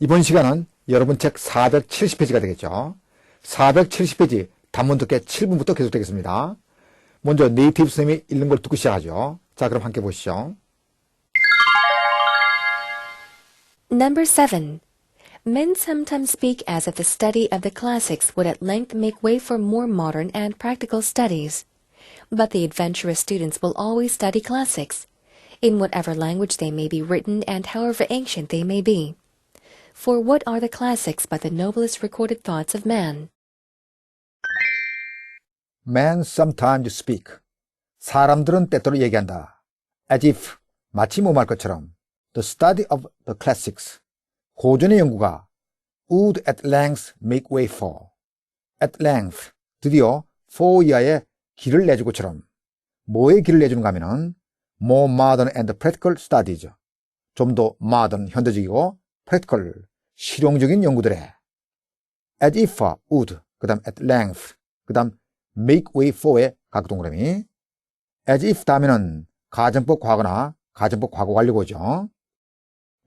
이번 시간은 여러분 책 470페이지가 되겠죠. 470페이지 단문 듣기 7분부터 계속되겠습니다. 먼저 네이티브 선생님이 읽는 걸 듣고 시작하죠. 자, 그럼 함께 보시죠. Number 7. Men sometimes speak as if the study of the classics would at length make way for more modern and practical studies. But the adventurous students will always study classics, in whatever language they may be written and however ancient they may be. For what are the classics but the noblest recorded thoughts of man? Men sometimes speak. 사람들은 때때로 얘기한다. As if, 마치 뭐말 것처럼. The study of the classics. 고전의 연구가 would at length make way for. At length, 드디어 for 이하의 길을 내주고처럼. 뭐의 길을 내주는가 하면은 more modern and practical studies. 좀 더 modern, 현대적이고 practical, 실용적인 연구들에 as if, would, 그 다음 at length, 그 다음 make way for의 각 동그라미. as if 다음에는 가정법 과거나 가정법 과거 완료고죠.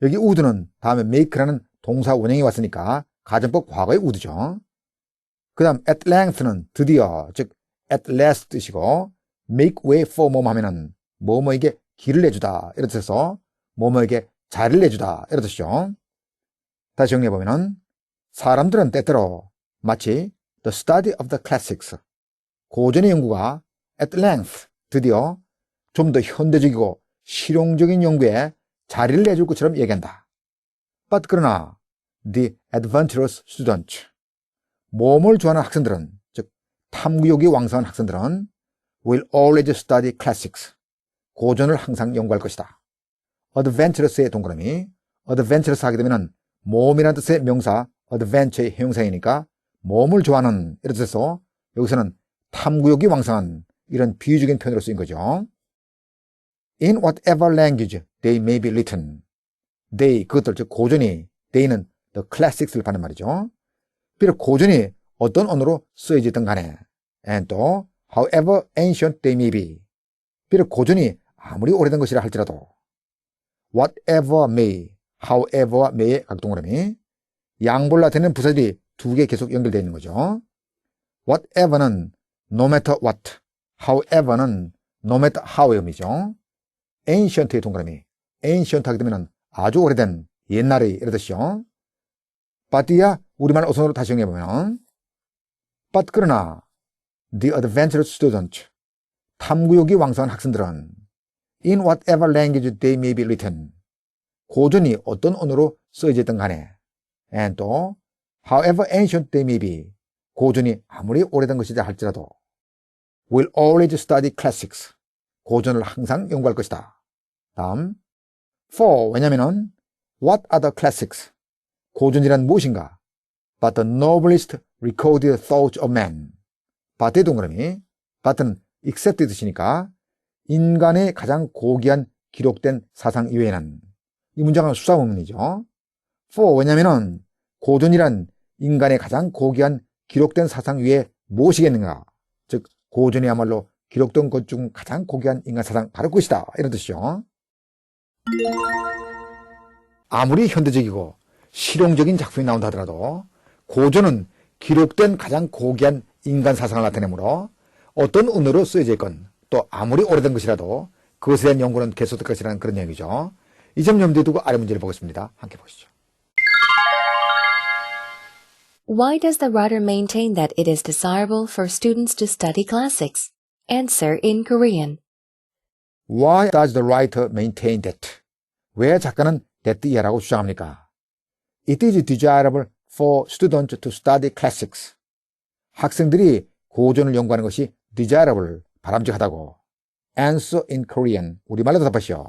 여기 would는 다음에 make라는 동사 원형이 왔으니까 가정법 과거의 would죠. 그 다음 at length는 드디어, 즉 at last 뜻이고 make way for 뭐뭐 하면은 뭐뭐에게 길을 내주다 이런 뜻에서 뭐뭐에게 자리를 내주다 이런 뜻이죠. 다시 정리해보면은 사람들은 때때로 마치 the study of the classics, 고전의 연구가 at length, 드디어 좀 더 현대적이고 실용적인 연구에 자리를 내줄 것처럼 얘기한다. But 그러나 the adventurous students, 모험을 좋아하는 학생들은, 즉 탐구욕이 왕성한 학생들은 will always study classics, 고전을 항상 연구할 것이다. adventurous의 동그라미, adventurous 하게 되면은 모험이라는 뜻의 명사 adventure의 형용사이니까 모험을 좋아하는 이런 뜻에서 여기서는 탐구욕이 왕성한 이런 비유적인 표현으로 쓰인 거죠. In whatever language they may be written. They, 그것들, 즉 고전이, they는 the classics를 받는 말이죠. 비록 고전이 어떤 언어로 쓰여지든 간에 and 또 however ancient they may be. 비록 고전이 아무리 오래된 것이라 할지라도 whatever may, however may의 각 동그라미, 양볼라테는 부사들이 두 개 계속 연결되어 있는 거죠. whatever는 no matter what, however는 no matter how의 의미죠. ancient의 동그라미, ancient 하게 되면 아주 오래된, 옛날의 이런 뜻이죠. but이야 우리말 어선으로 다시 정리해보면 but 그러나 the adventurous student, 탐구욕이 왕성한 학생들은 in whatever language they may be written, 고전이 어떤 언어로 쓰여졌든 간에 and 또 however ancient they may be, 고전이 아무리 오래된 것이다 할지라도 will always study classics, 고전을 항상 연구할 것이다. 다음 for, 왜냐면은 what are the classics, 고전이란 무엇인가, but the noblest recorded thoughts of man, but의 동그라미, but은 except의 뜻이니까 인간의 가장 고귀한 기록된 사상 이외에는, 이 문장은 수사문이죠. for, 왜냐면은 고전이란 인간의 가장 고귀한 기록된 사상 위에 무엇이겠는가, 즉 고전이야말로 기록된 것 중 가장 고귀한 인간 사상 바로 그것이다 이런 뜻이죠. 아무리 현대적이고 실용적인 작품이 나온다 하더라도 고전은 기록된 가장 고귀한 인간 사상을 나타내므로 어떤 언어로 쓰여져 있건 또 아무리 오래된 것이라도 그것에 대한 연구는 계속될 것이라는 그런 얘기죠. 이 점 염두에 두고 아래 문제를 보겠습니다. 함께 보시죠. Why does the writer maintain that it is desirable for students to study classics? Answer in Korean. Why does the writer maintain that? 왜 작가는 that 이하라고 주장합니까? It is desirable for students to study classics. 학생들이 고전을 연구하는 것이 desirable, 바람직하다고. Answer in Korean. 우리말로 대답하시오.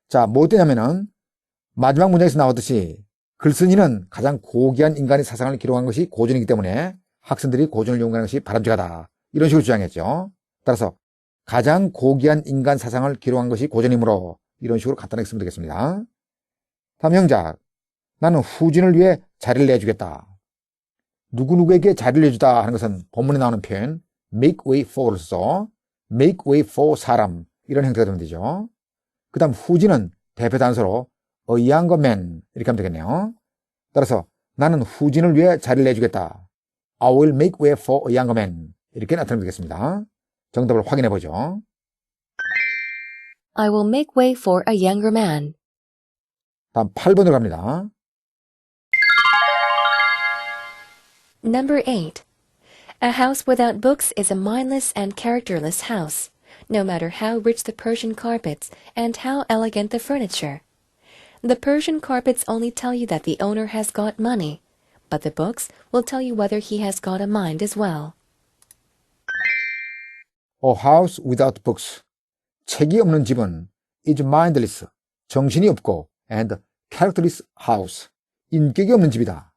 자, 뭐 때냐면은 마지막 문장에서 나왔듯이 글쓴이는 가장 고귀한 인간의 사상을 기록한 것이 고전이기 때문에 학생들이 고전을 연구하는 것이 바람직하다. 이런 식으로 주장했죠. 따라서 가장 고귀한 인간 사상을 기록한 것이 고전이므로 이런 식으로 간단하게 쓰면 되겠습니다. 다음 형작. 나는 후진을 위해 자리를 내주겠다. 누구누구에게 자리를 내주다 하는 것은 본문에 나오는 표현 make way for로서 make way for 사람 이런 형태가 되면 되죠. 그 다음 후진은 대표 단서로 a younger man 이렇게 하면 되겠네요. 따라서 나는 후진을 위해 자리를 내주겠다. I will make way for a younger man. 이렇게 나타내면 되겠습니다. 정답을 확인해 보죠. I will make way for a younger man. 다음 8번으로 갑니다. Number 8. A house without books is a mindless and characterless house, no matter how rich the Persian carpets and how elegant the furniture. The Persian carpets only tell you that the owner has got money, but the books will tell you whether he has got a mind as well. A house without books. 책이 없는 집은 is mindless, 정신이 없고, and characterless house, 인격이 없는 집이다.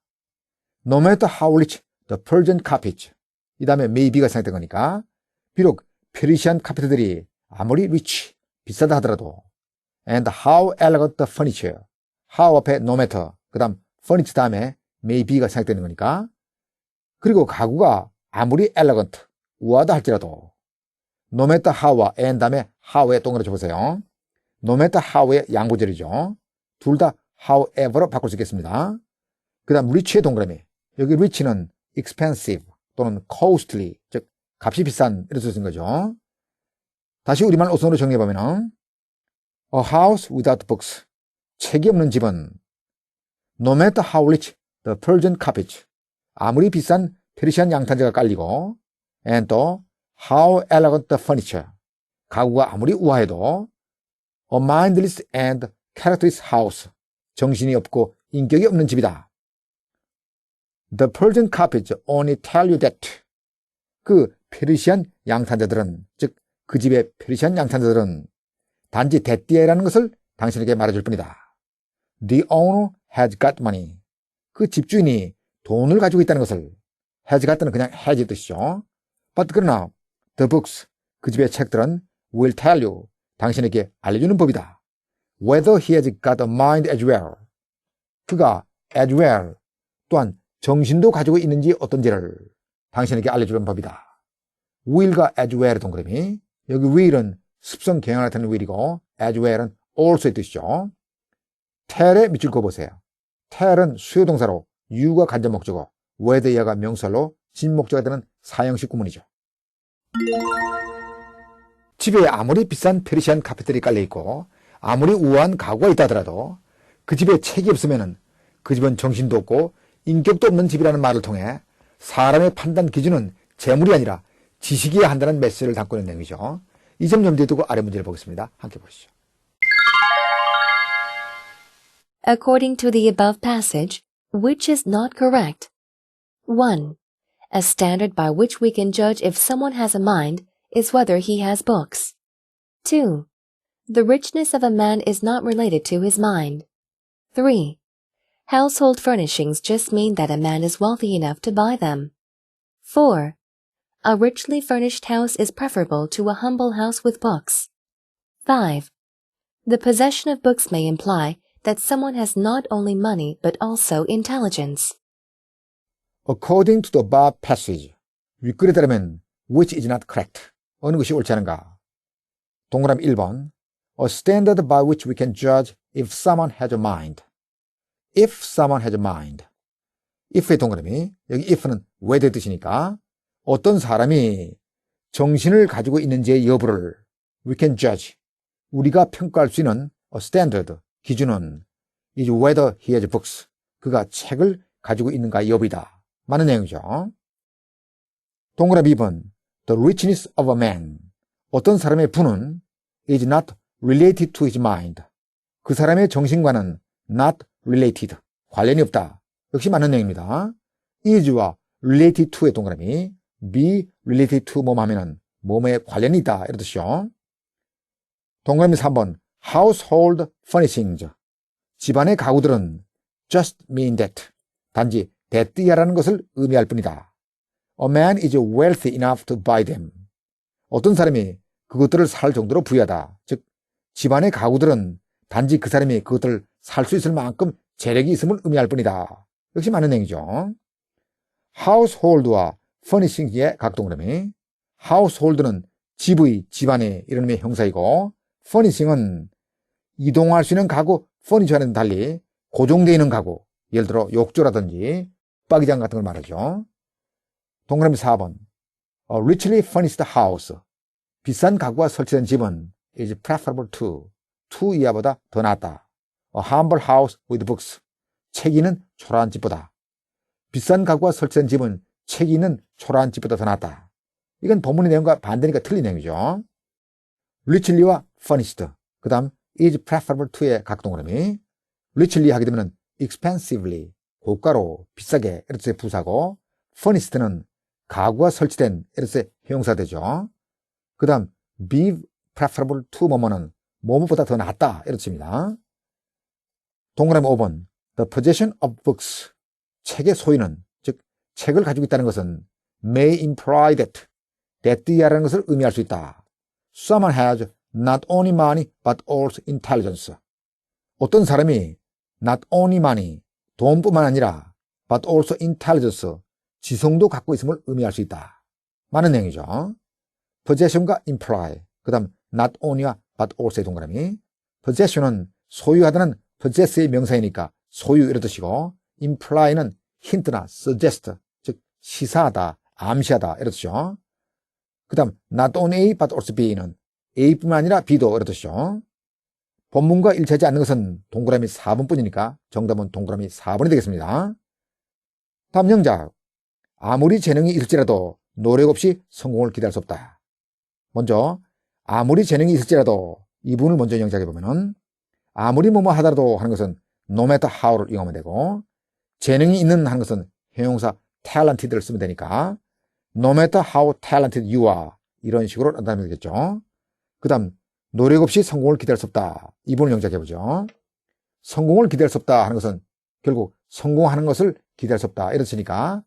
No matter how rich the Persian carpet. 이 다음에 maybe가 생각된 거니까 비록 페르시안 카페트들이 아무리 rich, 비싸다 하더라도 and how elegant the furniture. how 앞에 no matter, 그 다음 furniture 다음에 maybe가 생각되는 거니까 그리고 가구가 아무리 elegant, 우아하다 할지라도 no matter how와 and 다음에 how에 동그라미 쳐보세요. no matter how의 양보절이죠. 둘 다 however로 바꿀 수 있겠습니다. 그 다음 rich의 동그라미. 여기 rich는 expensive 또는 costly, 즉 값이 비싼 이런 뜻인 거죠. 다시 우리말 어순으로 정리해보면 A house without books. 책이 없는 집은 No matter how rich the Persian carpet. 아무리 비싼 페르시안 양탄자가 깔리고 and 또 how elegant the furniture. 가구가 아무리 우아해도 A mindless and characterless house. 정신이 없고 인격이 없는 집이다. The Persian carpets only tell you that. 그 페르시안 양탄자들은, 즉 그 집의 페르시안 양탄자들은 단지 that라는 것을 당신에게 말해줄 뿐이다. The owner has got money. 그 집주인이 돈을 가지고 있다는 것을, has got는 그냥 has의 뜻이죠. But 그러나 the books, 그 집의 책들은 will tell you, 당신에게 알려주는 법이다. Whether he has got a mind as well. 그가 as well, 또한 정신도 가지고 있는지 어떤지를 당신에게 알려주는 법이다. will과 as well의 동그라미. 여기 will은 습성 경향을 나타내는 will이고 as well은 also의 뜻이죠. tell에 밑줄 그어보세요. tell은 수요동사로 you가 간접 목적어, whether가 명사로 진목적어가 되는 사형식 구문이죠. 집에 아무리 비싼 페르시안 카페들이 깔려있고 아무리 우아한 가구가 있다 하더라도 그 집에 책이 없으면 그 집은 정신도 없고 인격도 없는 집이라는 말을 통해 사람의 판단 기준은 재물이 아니라 지식이어야 한다는 메시지를 담고 있는 내용이죠. 이 점 염두에 두고 아래 문제를 보겠습니다. 함께 보시죠. According to the above passage, which is not correct? 1. A standard by which we can judge if someone has a mind is whether he has books. 2. The richness of a man is not related to his mind. 3. Household furnishings just mean that a man is wealthy enough to buy them. 4. A richly furnished house is preferable to a humble house with books. 5. The possession of books may imply that someone has not only money but also intelligence. According to the above passage, 윗글에 따르면 which is not correct. 어느 것이 옳지 않은가? 동그라미 1번. A standard by which we can judge if someone has a mind. If someone has a mind. if의 동그라미. 여기 if는 whether 뜻이니까 어떤 사람이 정신을 가지고 있는지의 여부를 we can judge. 우리가 평가할 수 있는 a standard, 기준은 is whether he has books. 그가 책을 가지고 있는가 여부이다. 많은 내용이죠. 동그라미 2번. The richness of a man. 어떤 사람의 부는 is not related to his mind. 그 사람의 정신과는 not related. 관련이 없다. 역시 맞는 내용입니다. is와 related to의 동그라미 be related to 뭐뭐 하면은 뭐뭐에 관련이 있다. 이런 뜻이죠. 동그라미 3번. household furnishings. 집안의 가구들은 just mean that. 단지 that이라는 것을 의미할 뿐이다. A man is wealthy enough to buy them. 어떤 사람이 그것들을 살 정도로 부유하다. 즉 집안의 가구들은 단지 그 사람이 그것들을 살 수 있을 만큼 재력이 있음을 의미할 뿐이다. 역시 맞는 내용이죠. household와 furnishing의 각 동그라미. household는 집의, 집안의 이런 의미의 형사이고 furnishing은 이동할 수 있는 가구, furniture와는 달리 고정되어 있는 가구, 예를 들어 욕조라든지 빡이장 같은 걸 말하죠. 동그라미 4번. A richly furnished house. 비싼 가구가 설치된 집은 is preferable to 이하보다 더 낫다. A humble house with books. 책이 있는 초라한 집보다. 비싼 가구가 설치된 집은 책이 있는 초라한 집보다 더 낫다. 이건 본문의 내용과 반대니까 틀린 내용이죠. richly와 furnished. 그 다음 is preferable to의 각 동그라미. richly 하게 되면 expensively, 고가로, 비싸게 이런 뜻의 부사고, furnished는 가구가 설치된 이런 뜻의 형용사 되죠. 그 다음 be preferable to 뭐뭐는 뭐뭐보다 더 낫다 이런 뜻입니다. 동그라미 5번. The possession of books. 책의 소유는, 즉 책을 가지고 있다는 것은 may imply that 이하라는 것을 의미할 수 있다. Someone has not only money but also intelligence. 어떤 사람이 not only money, 돈뿐만 아니라 but also intelligence, 지성도 갖고 있음을 의미할 수 있다. 많은 내용이죠. possession과 imply, 그 다음 not only와 but also의 동그라미. possession은 소유하다는 possess의 명사이니까 소유 이런 뜻이고, imply는 힌트나 suggest, 즉 시사하다, 암시하다 이런 뜻이죠. 그 다음 not only A but also B는 A뿐만 아니라 B도 이런 뜻이죠. 본문과 일치하지 않는 것은 동그라미 4번뿐이니까 정답은 동그라미 4번이 되겠습니다. 다음 영작. 아무리 재능이 있을지라도 노력 없이 성공을 기대할 수 없다. 먼저 아무리 재능이 있을지라도 이 부분을 먼저 영작해 보면은 아무리 뭐뭐 하더라도 하는 것은 no matter how를 이용하면 되고, 재능이 있는 하는 것은 형용사 talented를 쓰면 되니까 no matter how talented you are 이런 식으로 나타내면 되겠죠. 그 다음 노력 없이 성공을 기대할 수 없다. 이 부분을 영작해 보죠. 성공을 기대할 수 없다 하는 것은 결국 성공하는 것을 기대할 수 없다 이런 뜻이니까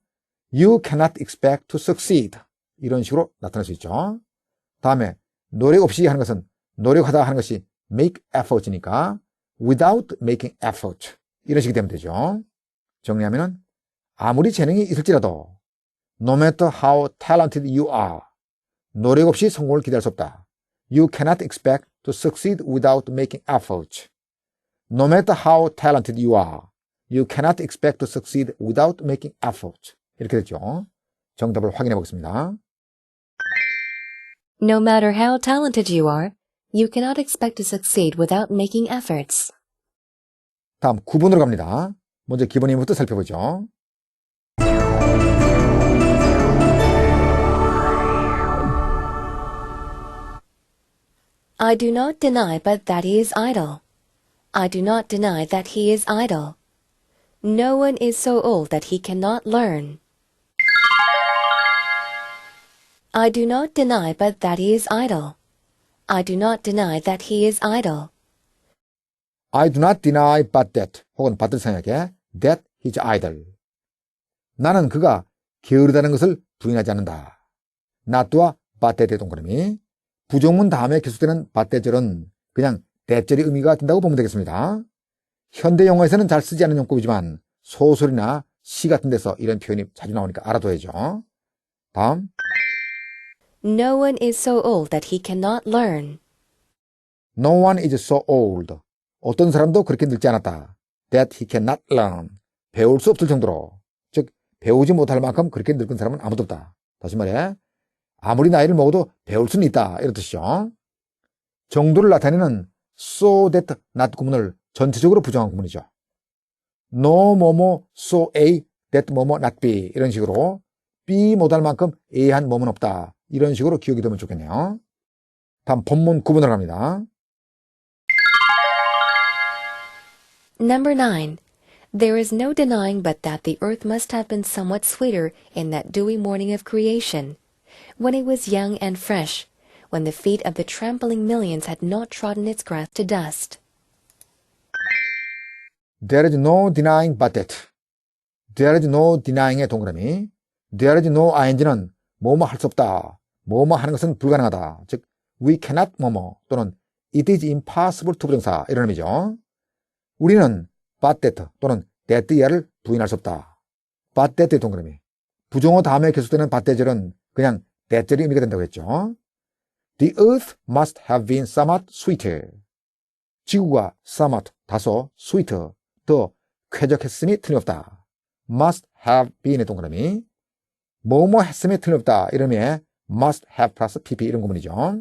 you cannot expect to succeed 이런 식으로 나타낼 수 있죠. 다음에 노력 없이 하는 것은 노력하다 하는 것이 make effort이니까 without making effort 이런 식이 되면 되죠. 정리하면은 아무리 재능이 있을지라도 no matter how talented you are 노력 없이 성공을 기대할 수 없다. You cannot expect to succeed without making effort. No matter how talented you are, you cannot expect to succeed without making effort. 이렇게 됐죠. 정답을 확인해 보겠습니다. No matter how talented you are, you cannot expect to succeed without making efforts. 다음 9번으로 갑니다. 먼저 기본 의문부터 살펴보죠. I do not deny but that he is idle. I do not deny that he is idle. No one is so old that he cannot learn. I do not deny but that he is idle. I do not deny that he is idle. I do not deny but that 혹은 받들 생각에 that he's idle. 나는 그가 게으르다는 것을 부인하지 않는다. not와 but that의 동그라미. 부정문 다음에 계속되는 but that절은 그냥 that절의 의미가 된다고 보면 되겠습니다. 현대 영어에서는 잘 쓰지 않는 용법이지만 소설이나 시 같은 데서 이런 표현이 자주 나오니까 알아둬야죠. 다음. No one is so old that he cannot learn. No one is so old. 어떤 사람도 그렇게 늙지 않았다. That he cannot learn. 배울 수 없을 정도로. 즉 배우지 못할 만큼 그렇게 늙은 사람은 아무도 없다. 다시 말해 아무리 나이를 먹어도 배울 수는 있다 이런 뜻이죠. 정도를 나타내는 so that not 구문을 전체적으로 부정한 구문이죠. No 뭐뭐 so A that 뭐뭐 not B 이런 식으로 B 못할 만큼 A한 뭐는 없다 이런 식으로 기억이 되면 좋겠네요. 다음 본문 9번으로 갑니다. Number 9. There is no denying but that the earth must have been somewhat sweeter in that dewy morning of creation, when it was young and fresh, when the feet of the trampling millions had not trodden its grass to dust. There is no denying but that. There is no denying의 동그라미. There is no ing는 뭐뭐 할 수 없다. 뭐뭐 하는 것은 불가능하다. 즉 we cannot 뭐뭐 또는 it is impossible to 부정사 이런 의미죠. 우리는 but that 또는 that 이하를 부인할 수 없다. but that의 동그라미. 부정어 다음에 계속되는 but that절은 그냥 that절의 의미가 된다고 했죠. The earth must have been somewhat sweeter. 지구가 somewhat 다소 sweeter 더 쾌적했음이 틀림없다. must have been의 동그라미. 뭐뭐 했음이 틀림없다. 이런 의미의 must have 플러스 pp 이런 구문이죠.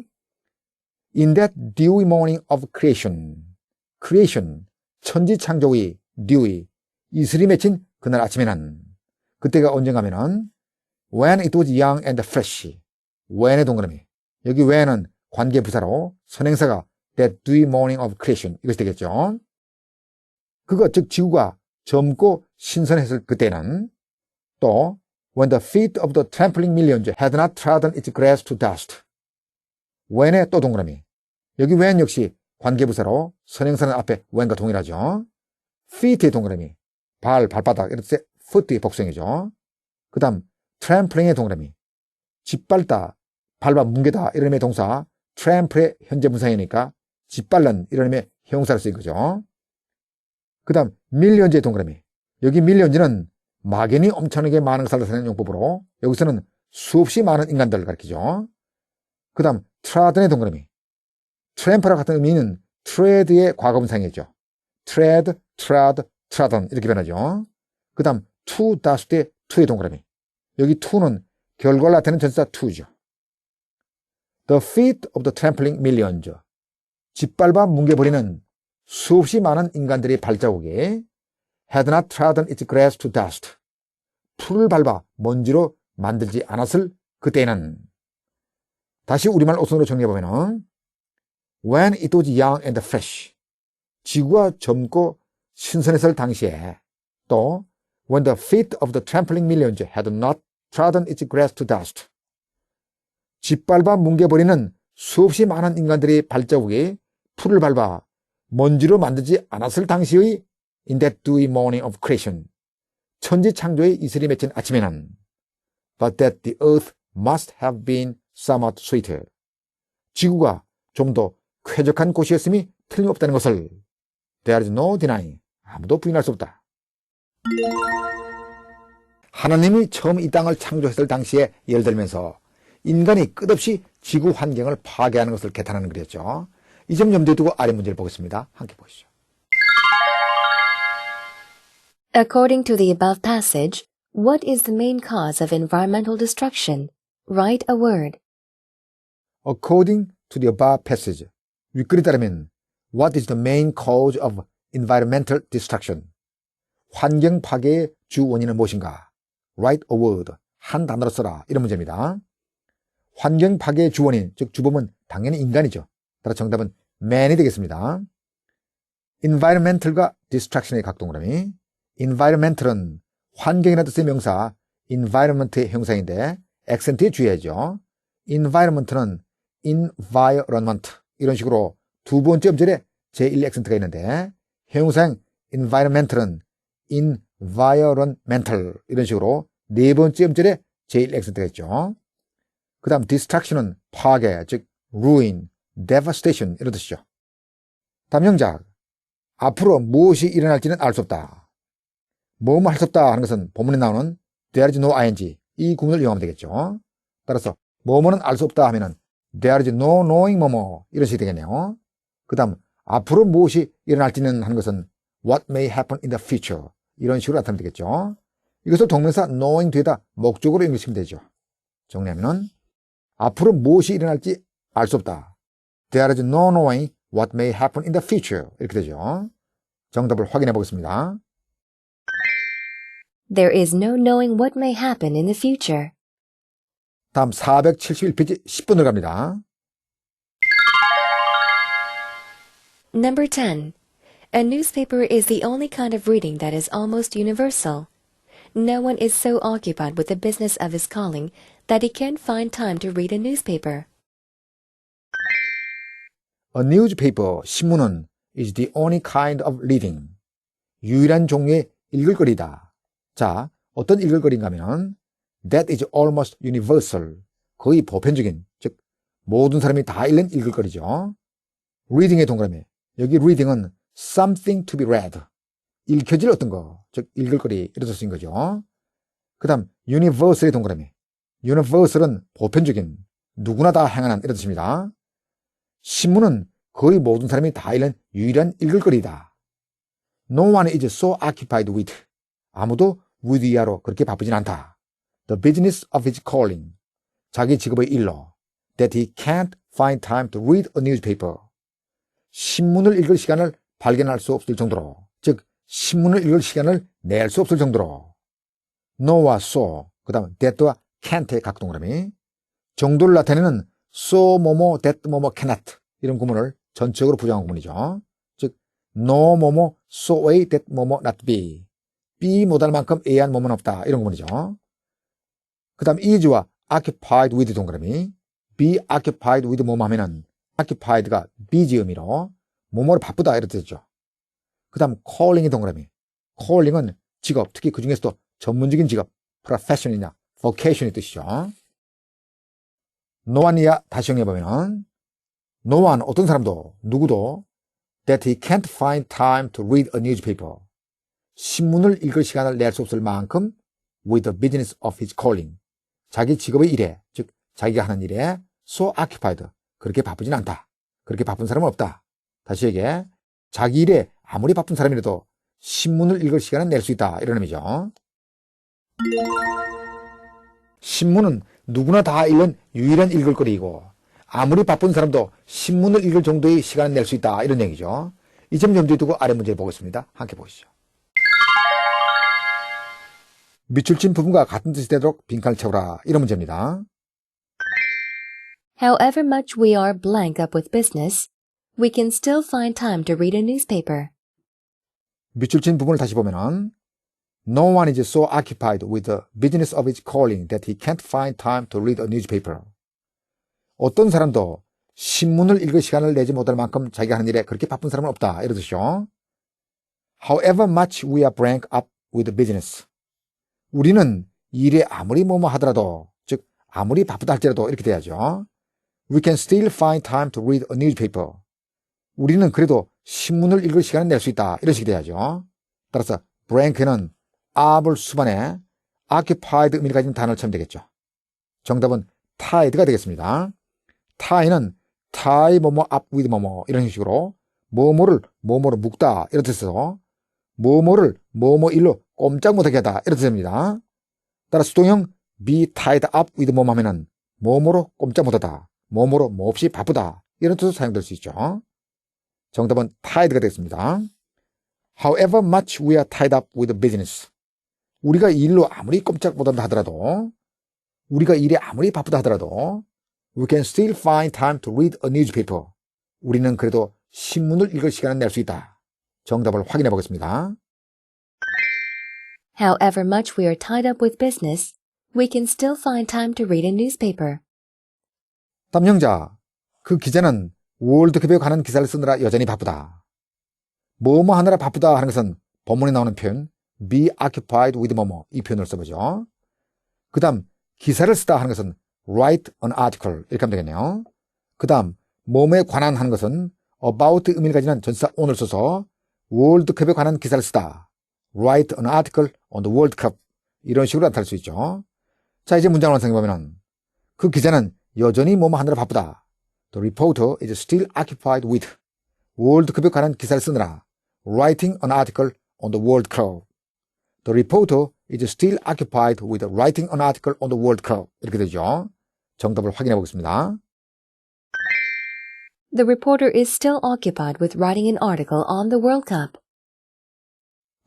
In that dewy morning of creation. creation. 천지창조의 dewy. 이슬이 맺힌 그날 아침에는. 그때가 언젠가면은 when it was young and fresh. when의 동그라미. 여기 when은 관계부사로 선행사가 that dewy morning of creation 이것이 되겠죠. 그거 즉 지구가 젊고 신선했을 그때는 또 when the feet of the trampling millions had not trodden its grass to dust. when의 또 동그라미. 여기 when 역시 관계부사로 선행사는 앞에 when과 동일하죠. feet의 동그라미. 발, 발바닥 이럴 때 foot의 복성이죠. 그 다음 trampling의 동그라미. 짓밟다, 밟아 뭉개다 이런 의미의 동사 trample의 현재 분사이니까 짓밟는 이런 의미의 형사로 쓰인 거죠. 그 다음 밀리언즈의 동그라미. 여기 밀리언즈는 막연히 엄청나게 많은 것을 나타내는 용법으로 여기서는 수없이 많은 인간들을 가리키죠. 그 다음 trodden의 동그라미. 트램프랑 같은 의미는 tread의 과거분사이겠죠. tread, trod, trodden 이렇게 변하죠. 그 다음 to dust의 to의 동그라미. 여기 to는 결과를 나타내는 전치사 to죠. The feet of the trampling millions. 짓밟아 뭉개버리는 수없이 많은 인간들의 발자국이 had not trodden its grass to dust. 풀을 밟아 먼지로 만들지 않았을 그때는. 다시 우리말 어순으로 정리해보면 when it was young and fresh. 지구가 젊고 신선했을 당시에 또 when the feet of the trampling millions had not trodden its grass to dust. 짓밟아 뭉개버리는 수없이 많은 인간들의 발자국이 풀을 밟아 먼지로 만들지 않았을 당시의 in that dewy morning of creation. 천지 창조의 이슬이 맺힌 아침에는 but that the earth must have been somewhat sweeter. 지구가 좀 더 쾌적한 곳이었음이 틀림없다는 것을 there is no denying. 아무도 부인할 수 없다. 하나님이 처음 이 땅을 창조했을 당시에 예를 들면서 인간이 끝없이 지구 환경을 파괴하는 것을 개탄하는 글이었죠. 이 점 염두에 두고 아래 문제를 보겠습니다. 함께 보시죠. According to the above passage, what is the main cause of environmental destruction? Write a word. According to the above passage, 윗글에 따르면 what is the main cause of environmental destruction? 환경 파괴의 주 원인은 무엇인가? Write a word. 한 단어로 써라. 이런 문제입니다. 환경 파괴의 주 원인, 즉 주범은 당연히 인간이죠. 따라 정답은 man이 되겠습니다. environmental과 destruction의 각 동그라미. environmental은 환경이라는 뜻의 명사 environment의 형상인데 액센트에 주의해야죠. environment는 environment 이런 식으로 두 번째 음절에 제1 액센트가 있는데 형용사형 environmental은 environmental 이런 식으로 네 번째 음절에 제1 액센트가 있죠. 그 다음 destruction은 파괴, 즉 ruin, devastation 이런 뜻이죠. 다음 영작, 앞으로 무엇이 일어날지는 알 수 없다. 뭐뭐 할 수 없다 하는 것은 본문에 나오는 there is no ing 이 구문을 이용하면 되겠죠. 따라서 뭐뭐는 알 수 없다 하면은 there is no knowing 뭐뭐 이런 식이 되겠네요. 그 다음 앞으로 무엇이 일어날지는 하는 것은 what may happen in the future 이런 식으로 나타나면 되겠죠. 이것을 동명사 knowing 뒤에다 목적으로 연결시키면 되죠. 정리하면은 앞으로 무엇이 일어날지 알 수 없다. There is no knowing what may happen in the future 이렇게 되죠. 정답을 확인해 보겠습니다. There is no knowing what may happen in the future. 다음 471페이지 10번을 갑니다. Number 10. A newspaper is the only kind of reading that is almost universal. No one is so occupied with the business of his calling that he can't find time to read a newspaper. A newspaper, 신문은 is the only kind of reading. 유일한 종류의 읽을거리다. 자, 어떤 읽을거리인가 하면 that is almost universal. 거의 보편적인, 즉 모든 사람이 다 읽는 읽을거리죠. reading의 동그라미. 여기 reading은 something to be read. 읽혀질 어떤 거, 즉 읽을거리 이렇게 쓰인 거죠. 그 다음 universal의 동그라미. universal은 보편적인, 누구나 다 행하는 이런 뜻입니다. 신문은 거의 모든 사람이 다 읽는 유일한 읽을거리다. No one is so occupied with. 아무도 with 이하로 그렇게 바쁘진 않다. The business of his calling. 자기 직업의 일로. That he can't find time to read a newspaper. 신문을 읽을 시간을 발견할 수 없을 정도로. 즉 신문을 읽을 시간을 낼 수 없을 정도로. no와 so, 그 다음 that와 can't의 각 동그라미. 정도를 나타내는 so 뭐뭐 that 뭐뭐 cannot 이런 구문을 전체적으로 부정한 구문이죠. 즉 no 뭐뭐 so A that 뭐뭐 not B. B 못할 만큼 A한 뭐뭐는 없다 이런 구문이죠. 그 다음 is와 occupied with 동그라미. be occupied with 뭐뭐 하면은 occupied가 be지 의미로 뭐뭐로 바쁘다 이런 뜻이죠. 그 다음 calling이 동그라미. calling은 직업, 특히 그 중에서도 전문적인 직업, profession이냐, vocation이 뜻이죠. no one이야 다시 정리해보면 no one, 어떤 사람도, 누구도 that he can't find time to read a newspaper. 신문을 읽을 시간을 낼 수 없을 만큼 with the business of his calling. 자기 직업의 일에, 즉 자기가 하는 일에 so occupied. 그렇게 바쁘진 않다. 그렇게 바쁜 사람은 없다. 다시 얘기해. 자기 일에 아무리 바쁜 사람이라도 신문을 읽을 시간은 낼 수 있다. 이런 의미죠. 신문은 누구나 다 읽는 유일한 읽을거리이고 아무리 바쁜 사람도 신문을 읽을 정도의 시간을 낼 수 있다. 이런 얘기죠. 이 점 염두에 두고 아래 문제를 보겠습니다. 함께 보시죠. 밑줄 친 부분과 같은 뜻이 되도록 빈칸을 채우라. 이런 문제입니다. However much we are blank up with business, we can still find time to read a newspaper. 밑줄 친 부분을 다시 보면은 No one is so occupied with the business of his calling that he can't find time to read a newspaper. 어떤 사람도 신문을 읽을 시간을 내지 못할 만큼 자기가 하는 일에 그렇게 바쁜 사람은 없다. 이런 뜻이죠. However much we are blank up with business. 우리는 일에 아무리 뭐뭐 하더라도, 즉 아무리 바쁘다 할지라도 이렇게 돼야죠. We can still find time to read a newspaper. 우리는 그래도 신문을 읽을 시간을 낼 수 있다. 이런 식이 돼야죠. 따라서 blank는 up을 수반에 occupied 의미를 가진 단어를 치면 되겠죠. 정답은 tied가 되겠습니다. tie는 tie 뭐뭐 up with 뭐뭐 이런 식으로 뭐뭐를 뭐뭐로 묶다 이런 뜻에서 뭐뭐를 뭐뭐 일로 꼼짝 못하게 하다 이런 뜻입니다. 따라 수동형 be tied up with 뭐뭐 하면은 뭐뭐로 꼼짝 못하다, 뭐뭐로 몹시 바쁘다 이런 뜻으로 사용될 수 있죠. 정답은 tied가 되겠습니다. However much we are tied up with business. 우리가 일로 아무리 꼼짝 못한다 하더라도, 우리가 일에 아무리 바쁘다 하더라도 we can still find time to read a newspaper. 우리는 그래도 신문을 읽을 시간을 낼 수 있다. 정답을 확인해 보겠습니다. However much we are tied up with business, we can still find time to read a newspaper. 담영자, 그 기자는 월드컵에 관한 기사를 쓰느라 여전히 바쁘다. 뭐뭐 하느라 바쁘다 하는 것은 본문에 나오는 표현 be occupied with 뭐뭐 이 표현을 써보죠. 그 다음 기사를 쓰다 하는 것은 write an article 이렇게 하면 되겠네요. 그 다음 몸에 관한 하는 것은 about 의미를 가지는 전치사 on을 써서 월드컵에 관한 기사를 쓰다 write an article on the World Cup 이런 식으로 나타날 수 있죠. 자, 이제 문장을 완성해보면 그 기자는 여전히 뭐뭐 하느라 바쁘다. The reporter is still occupied with 월드컵에 관한 기사를 쓰느라 writing an article on the World Cup. The reporter is still occupied with writing an article on the World Cup. 이렇게 되죠. 정답을 확인해 보겠습니다. The reporter is still occupied with writing an article on the World Cup.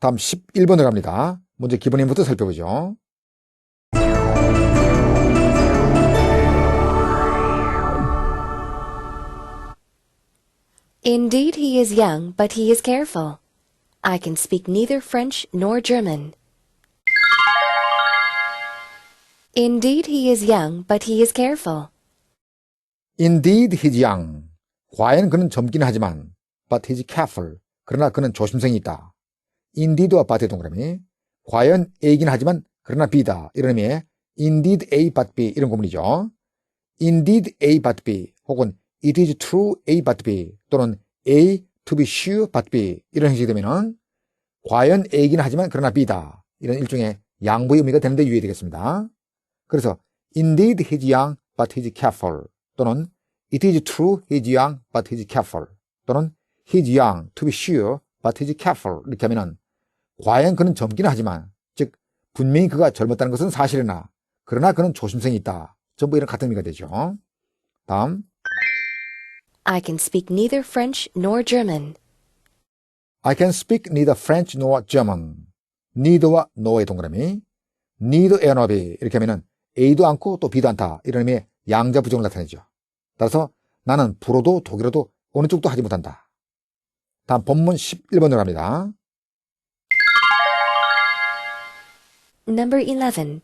다음 11번으로 갑니다. 먼저 기본인부터 살펴보죠. Indeed, he is young, but he is careful. I can speak neither French nor German. Indeed, he is young, but he is careful. Indeed, he's young. 과연 그는 젊긴 하지만 but he's careful. 그러나 그는 조심성이 있다. Indeed와 but의 동그라미. 과연 A이긴 하지만 그러나 B다. 이런 의미의 Indeed A but B 이런 구문이죠. Indeed A but B 혹은 It is true A but B 또는 A to be sure but B 이런 형식이 되면은 과연 A이긴 하지만 그러나 B다. 이런 일종의 양보의 의미가 되는데 유의되겠습니다. 그래서 Indeed he's young but he's careful 또는 It is true he's young but he's careful 또는 He's young to be sure but he's careful. 이렇게 하면은 과연 그는 젊기는 하지만, 즉 분명히 그가 젊었다는 것은 사실이나 그러나 그는 조심성이 있다. 전부 이런 같은 의미가 되죠. 다음, I can speak neither French nor German. I can speak neither French nor German. neither와 no의 동그라미, neither and of이 이렇게 하면은 A도 않고 또 B도 않다. 이런 의미의 양자 부정을 나타내죠. 따라서 나는 불어도 독일어도 어느 쪽도 하지 못한다. 다음 본문 11번으로 갑니다. Number 11.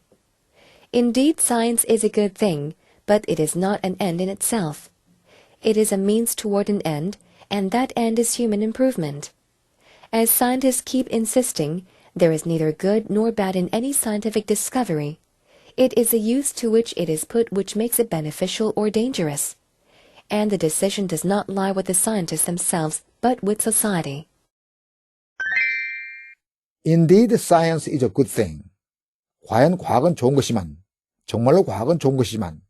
Indeed, science is a good thing, but it is not an end in itself. It is a means toward an end, and that end is human improvement. As scientists keep insisting, there is neither good nor bad in any scientific discovery. It is the use to which it is put which makes it beneficial or dangerous. And the decision does not lie with the scientists themselves, but with society. Indeed, science is a good thing. 과연 과학은 좋은 것이지만, 정말로 과학은 좋은 것이지만,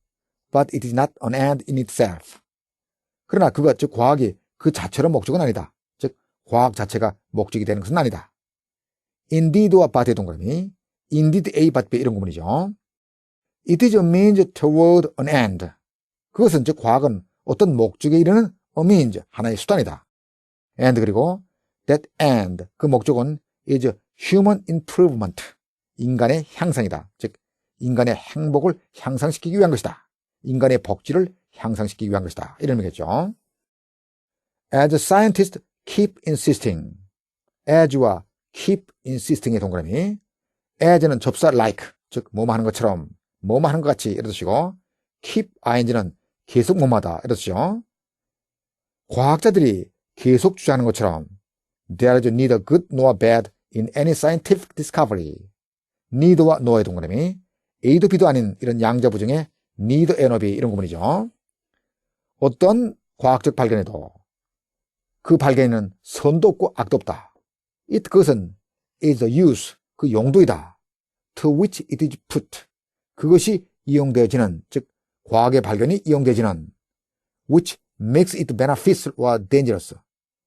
but it is not an end in itself. 그러나 그것, 즉 과학이 그 자체로 목적은 아니다. 즉 과학 자체가 목적이 되는 것은 아니다. Indeed와 but의 동그라미, indeed A, but B 이런 구문이죠. It is a means toward an end. 그것은 즉 과학은 어떤 목적에 이르는 a means, 하나의 수단이다. And 그리고 that end, 그 목적은 is human improvement. 인간의 향상이다. 즉 인간의 행복을 향상시키기 위한 것이다. 인간의 복지를 향상시키기 위한 것이다. 이런 의미겠죠. As scientists keep insisting. as와 keep insisting의 동그라미. as는 접사 like, 즉 뭐뭐 하는 것처럼, 뭐뭐 하는 것 같이 이런 뜻이고, keep ing는 계속 뭐뭐하다 이런 뜻이죠. 과학자들이 계속 주장하는 것처럼 there is neither good nor bad in any scientific discovery. neither와 no의 동그라미, A도 B도 아닌 이런 양자 부정의 neither and of 이런 구문이죠. 어떤 과학적 발견에도 그 발견에는 선도 없고 악도 없다. 그것은 is the use, 그 용도이다. to which it is put, 그것이 이용되어지는, 즉 과학의 발견이 이용되어지는 which makes it beneficial or dangerous,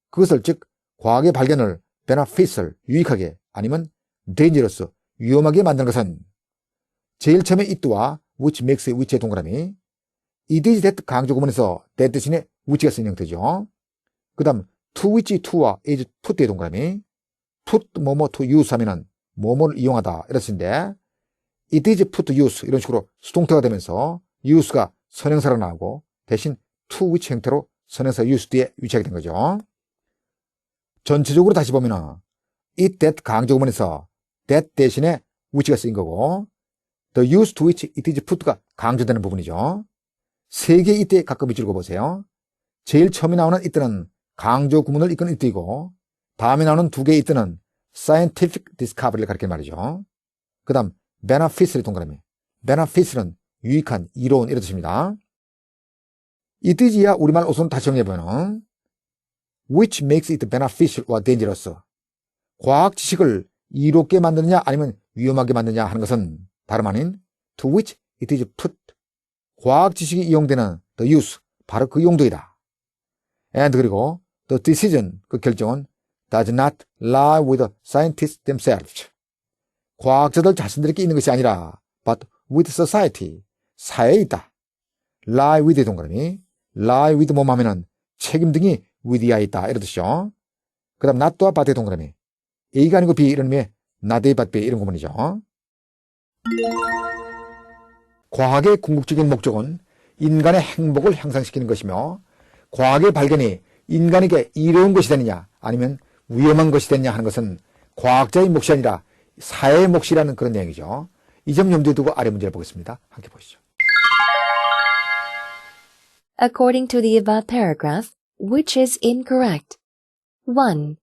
그것을 즉 과학의 발견을 beneficial, 유익하게 아니면 dangerous, 위험하게 만드는 것은 제일 처음에 it와 which makes which의 동그라미, it is that 강조 구문에서 that 대신에 which가 쓰인 형태죠. 그 다음 to which to와 is put의 동그라미, put 뭐뭐 to use 하면은 뭐뭐를 이용하다 이런 뜻인데 it is put to use 이런 식으로 수동태가 되면서 use가 선형사로 나오고 대신 to which 형태로 선형사 use 뒤에 위치하게 된 거죠. 전체적으로 다시 보면은 it that 강조 구문에서 that 대신에 which가 쓰인 거고 the use to which it is put가 강조되는 부분이죠. 세 개의 it에 가끔 위치를 보세요. 제일 처음에 나오는 it는 강조 구문을 이끄는 it이고 다음에 나오는 두 개의 it는 scientific discovery를 가리키는 말이죠. 그 다음 beneficial의 동그라미, beneficial은 유익한, 이로운 이런 뜻입니다. 이 뜻이야 우리말 우선 다시 정리해보면 which makes it beneficial or dangerous, 과학 지식을 이롭게 만드느냐 아니면 위험하게 만드느냐 하는 것은 다름 아닌 to which it is put, 과학 지식이 이용되는 the use, 바로 그 용도이다. and 그리고 the decision, 그 결정은 does not lie with the scientists themselves, 과학자들 자신들에게 있는 것이 아니라 but with society, 사회에 있다. lie with의 동그라미, lie with 뭐뭐 하면은 책임 등이 with에 있다 이런 뜻이죠. 그 다음 not와 but의 동그라미, A가 아니고 B 이런 의미의 not A but B 이런 구문이죠. 과학의 궁극적인 목적은 인간의 행복을 향상시키는 것이며 과학의 발견이 인간에게 이로운 것이 되느냐 아니면 위험한 것이 되느냐 하는 것은 과학자의 몫이 아니라 사회의 몫이라는 그런 내용이죠. 이 점 염두에 두고 아래 문제를 보겠습니다. 함께 보시죠. According to the above paragraph, which is incorrect? 1.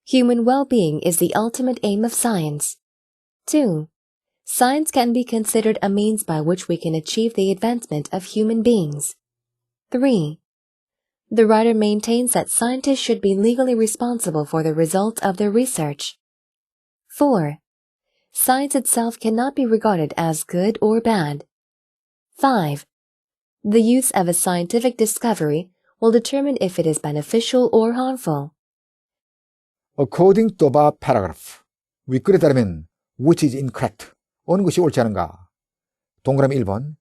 Human well-being is the ultimate aim of science. 2. Science can be considered a means by which we can achieve the advancement of human beings. 3. The writer maintains that scientists should be legally responsible for the results of their research. 4. Science itself cannot be regarded as good or bad. 5. The use of a scientific discovery will determine if it is beneficial or harmful. according to the paragraph. 윗글에 따르면 which is incorrect. 어느 것이 옳지 않은가? 동그라미 1번.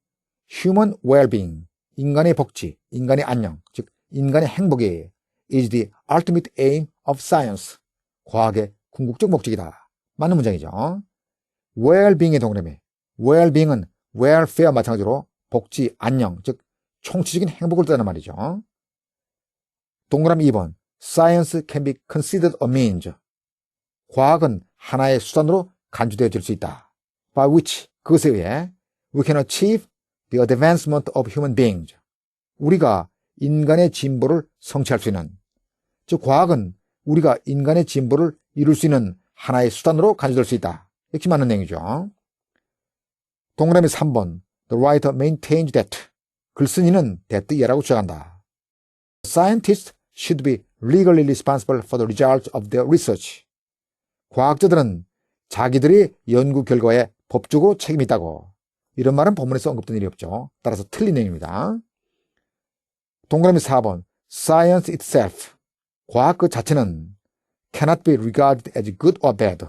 human well-being. 인간의 복지, 인간의 안녕, 즉 인간의 행복이 is the ultimate aim of science. 과학의 궁극적 목적이다. 맞는 문장이죠. well-being의 동그라미. well-being은 welfare 마찬가지로 복지, 안녕, 즉 총체적인 행복을 뜻하는 말이죠. 동그라미 2번. Science can be considered a means. 과학은 하나의 수단으로 간주되어질 수 있다. By which, 그것에 의해 we can achieve the advancement of human beings. 우리가 인간의 진보를 성취할 수 있는, 즉 과학은 우리가 인간의 진보를 이룰 수 있는 하나의 수단으로 간주될 수 있다. 역시 맞는 내용이죠. 동그라미 3번. The writer maintains that. 글쓴이는 that 이하라고 주장한다. Scientists should be legally responsible for the results of their research. 과학자들은 자기들의 연구 결과에 법적으로 책임이 있다고. 이런 말은 본문에서 언급된 일이 없죠. 따라서 틀린 내용입니다. 동그라미 4번. Science itself. 과학 그 자체는 cannot be regarded as good or bad.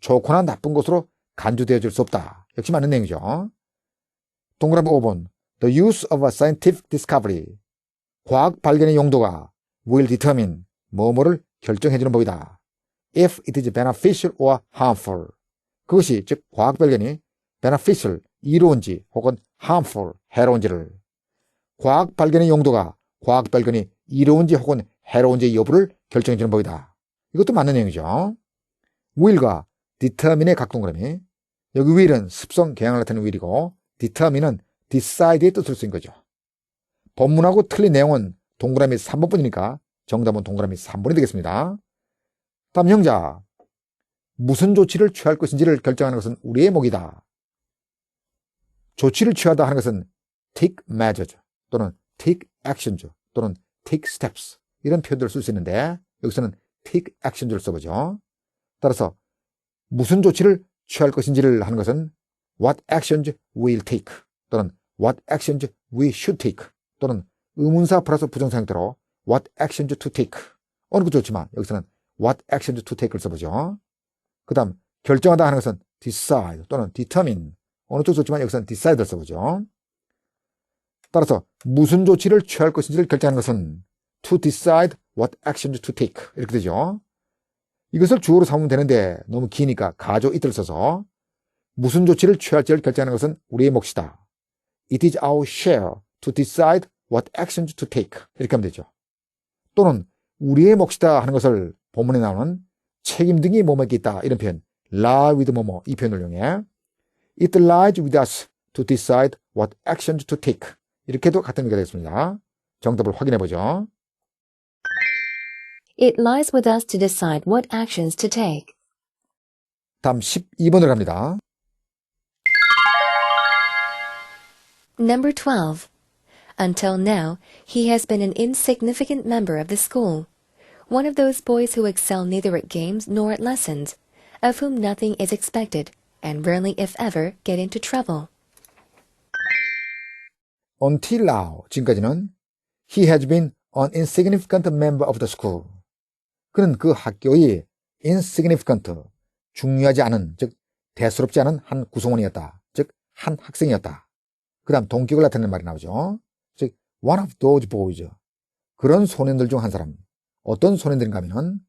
좋거나 나쁜 것으로 간주되어질 수 없다. 역시 맞는 내용이죠. 동그라미 5번. The use of a scientific discovery. 과학 발견의 용도가 will determine 뭐뭐를 결정해주는 법이다. If it is beneficial or harmful. 그것이 즉 과학 발견이 beneficial, 이로운지 혹은 harmful, 해로운지를, 과학 발견의 용도가 과학 발견이 이로운지 혹은 해로운지 여부를 결정해주는 법이다. 이것도 맞는 내용이죠. will과 determine의 각 동그라미. 여기 will은 습성, 경향을 나타내는 will이고 determine은 decide의 뜻을 쓰인 거죠. 본문하고 틀린 내용은 동그라미 3번뿐이니까 정답은 동그라미 3번이 되겠습니다. 다음 형자. 무슨 조치를 취할 것인지를 결정하는 것은 우리의 몫이다. 조치를 취하다 하는 것은 take measures 또는 take actions 또는 take steps 이런 표현들을 쓸 수 있는데 여기서는 take actions를 써보죠. 따라서 무슨 조치를 취할 것인지를 하는 것은 what actions we'll take 또는 what actions we should take 또는 의문사 플러스 부정사 형태로 what actions to take 어느 것도 좋지만 여기서는 what actions to take를 써보죠. 그 다음 결정하다 하는 것은 decide 또는 determine 어느 쪽도 좋지만 여기서는 decide를 써보죠. 따라서 무슨 조치를 취할 것인지를 결정하는 것은 to decide what actions to take 이렇게 되죠. 이것을 주어로 삼으면 되는데 너무 기니까 가조 it를 써서 무슨 조치를 취할지를 결정하는 것은 우리의 몫이다. It is our share to decide what actions to take 이렇게 하면 되죠. 또는 우리의 몫이다 하는 것을 본문에 나오는 책임 등이 몸에게 있다 이런 표현 lie with 뭐뭐 이 표현을 이용해 It lies with us to decide what actions to take 이렇게 해도 같은 의미가 되겠습니다. 정답을 확인해 보죠. It lies with us to decide what actions to take. 다음 12번으로 갑니다. Number 12. Until now, he has been an insignificant member of the school. One of those boys who excel neither at games nor at lessons, of whom nothing is expected, and rarely, if ever, get into trouble. Until now, 지금까지는 he has been an insignificant member of the school. 그는 그 학교의 insignificant, 중요하지 않은, 즉 대수롭지 않은 한 구성원이었다. 즉 한 학생이었다. 그 다음 동격을 나타내는 말이 나오죠. 즉 one of those boys, 그런 소년들 중 한 사람. 어떤 소년들인가 하면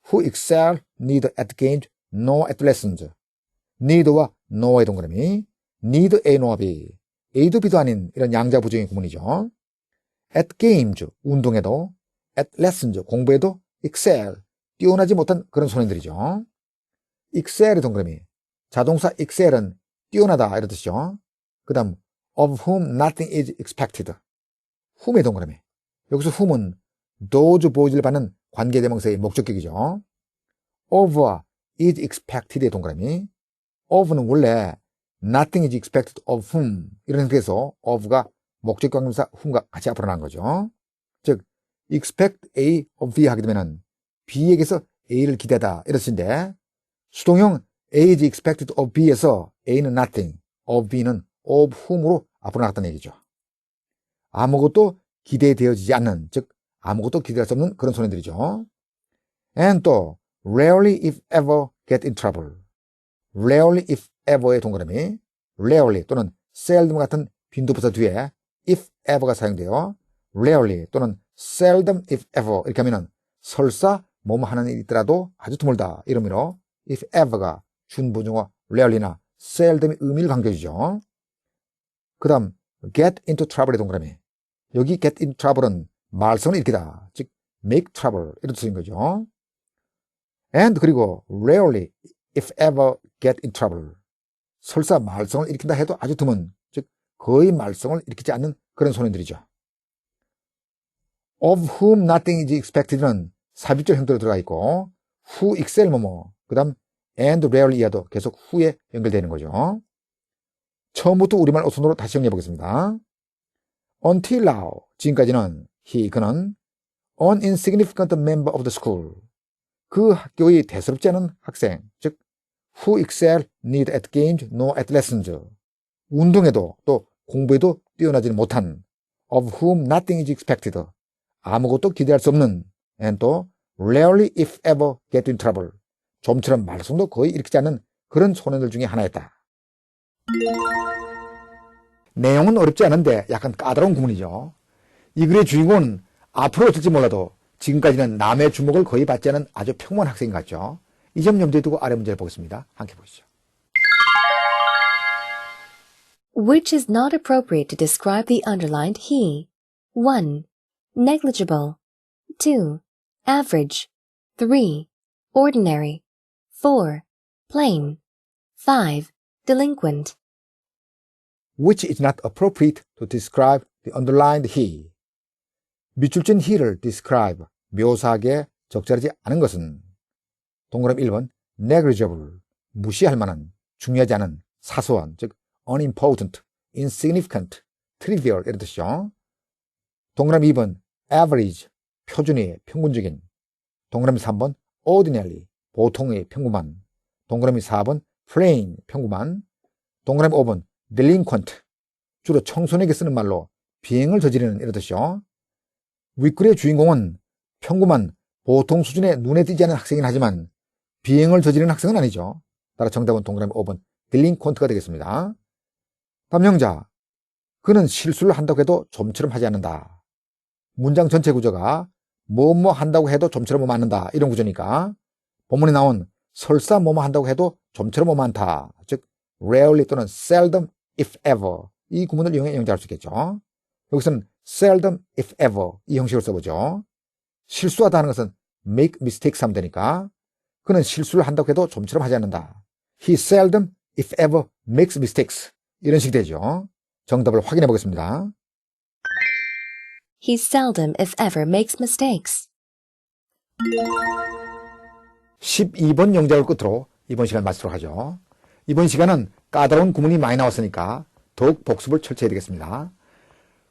who excel neither at games nor at lessons. neither와 nor의 동그라미 neither A nor B, A도 B도 아닌 이런 양자부정의 구문이죠. at games, 운동에도 at lessons, 공부에도 excel, 뛰어나지 못한 그런 소년들이죠. excel의 동그라미 자동사 excel은 뛰어나다 이런 뜻이죠. 그 다음 of whom nothing is expected, whom의 동그라미 여기서 whom은 those boys를 받는 관계대명사의 목적격이죠. of와 is expected의 동그라미 of는 원래 nothing is expected of whom 이런 형태에서 of가 목적관계대명사 whom과 같이 앞으로 나온 거죠. 즉 expect A of B 하게 되면 B에게서 A를 기대하다 이런 뜻인데 수동형 A is expected of B에서 A는 nothing, of B는 of whom으로 앞으로 나갔다는 얘기죠. 아무것도 기대되어지지 않는, 즉 아무것도 기대할 수 없는 그런 소년들이죠. and 또 rarely if ever get in trouble. rarely if ever의 동그라미, rarely 또는 seldom 같은 빈도부사 뒤에 if ever가 사용되어 rarely 또는 seldom if ever 이렇게 하면은 설사 뭐뭐 하는 일이 있더라도 아주 드물다 이런 의미로 if ever가 준부정어 rarely나 seldom의 의미를 강조해주죠. 그 다음 get into trouble의 동그라미, 여기 get into trouble은 말썽을 일으키다, 즉 make trouble 이런 뜻인 거죠. and 그리고 rarely if ever get in trouble, 설사 말썽을 일으킨다 해도 아주 드문, 즉 거의 말썽을 일으키지 않는 그런 손님들이죠. of whom nothing is expected는 사비절 형태로 들어가 있고 who excel 뭐뭐, 그 다음 and rarely 이하도 계속 who에 연결되는 거죠. 처음부터 우리말 어순으로 다시 정리해 보겠습니다. until now, 지금까지는 그는 an insignificant member of the school, 그 학교의 대수롭지 않은 학생, 즉 who excel neither at games nor at lessons, 운동에도 또 공부에도 뛰어나지 못한 of whom nothing is expected, 아무것도 기대할 수 없는 and 또 rarely if ever get in trouble, 좀처럼 말썽도 거의 일으키지 않는 그런 소년들 중에 하나였다. 내용은 어렵지 않은데 약간 까다로운 구문이죠. 이 글의 주인공은 앞으로 어떨지 몰라도 지금까지는 남의 주목을 거의 받지 않은 아주 평범한 학생 같죠. 이 점 염두에 두고 아래 문제를 보겠습니다. 함께 보시죠. Which is not appropriate to describe the underlined he? 1. Negligible. 2. Average. 3. Ordinary. 4. Plain. 5. Delinquent. Which is not appropriate to describe the underlined he. 밑줄진 he를 describe, 묘사하기에 적절하지 않은 것은 동그라미 1번 negligible, 무시할 만한, 중요하지 않은, 사소한, 즉 unimportant, insignificant, trivial 이런 뜻이죠. 동그라미 2번 average, 표준의, 평균적인. 동그라미 3번 ordinary, 보통의, 평범한. 동그라미 4번 plain, 평범한. 동그라미 5번 delinquent, 주로 청소년에게 쓰는 말로 비행을 저지르는 이런 뜻이죠. 윗글의 주인공은 평범한 보통 수준의 눈에 띄지 않은 학생이긴 하지만 비행을 저지르는 학생은 아니죠. 따라 정답은 동그라미 5번 delinquent가 되겠습니다. 다음 형자, 그는 실수를 한다고 해도 좀처럼 하지 않는다. 문장 전체 구조가 뭐뭐 한다고 해도 좀처럼 뭐뭐 않는다 이런 구조니까 본문에 나온 설사 뭐뭐 한다고 해도 좀처럼 뭐뭐 않다, 즉 rarely 또는 seldom if ever 이 구문을 이용해 영작할 수 있겠죠. 여기서는 seldom if ever 이 형식을 써보죠. 실수하다 하는 것은 make mistakes 하면 되니까 그는 실수를 한다고 해도 좀처럼 하지 않는다. He seldom if ever makes mistakes 이런 식이 되죠. 정답을 확인해 보겠습니다. He seldom, if ever, makes mistakes. 12번 영작을 끝으로 이번 시간 마치도록 하죠. 이번 시간은 까다로운 구문이 많이 나왔으니까 더욱 복습을 철저히 해야 되겠습니다.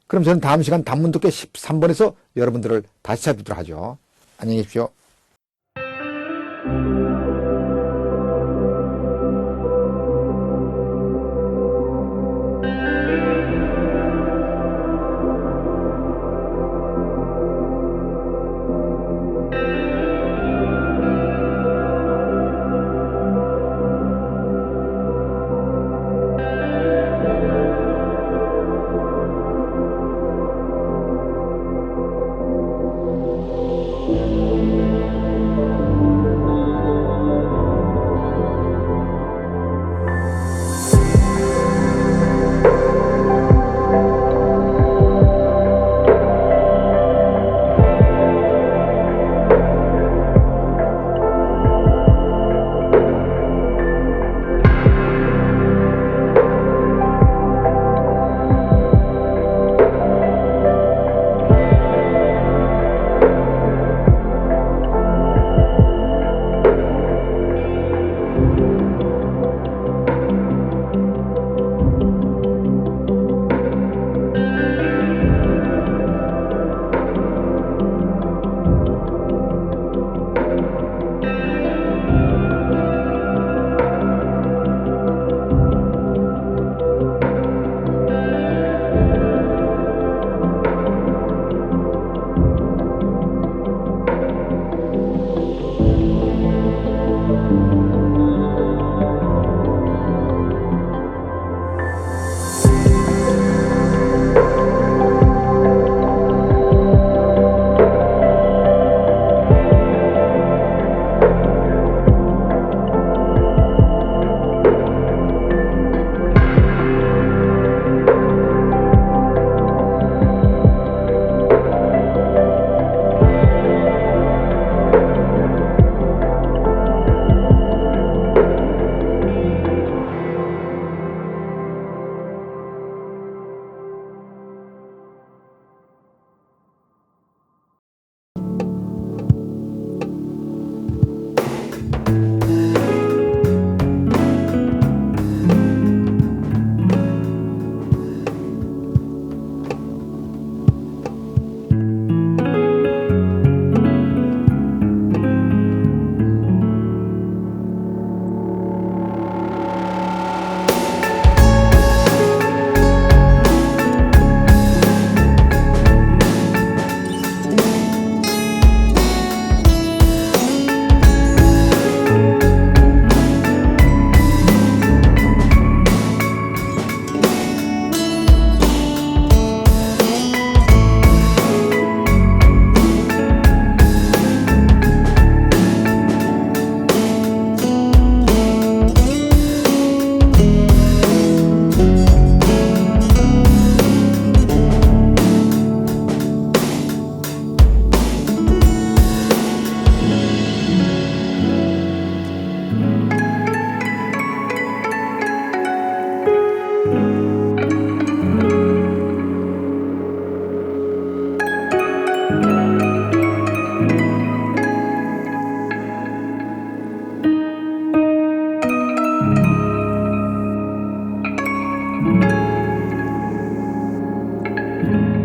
그럼 저는 다음 시간 단문 듣기 13번에서 여러분들을 다시 찾아뵙도록 하죠. 안녕히 계십시오. 있습니다.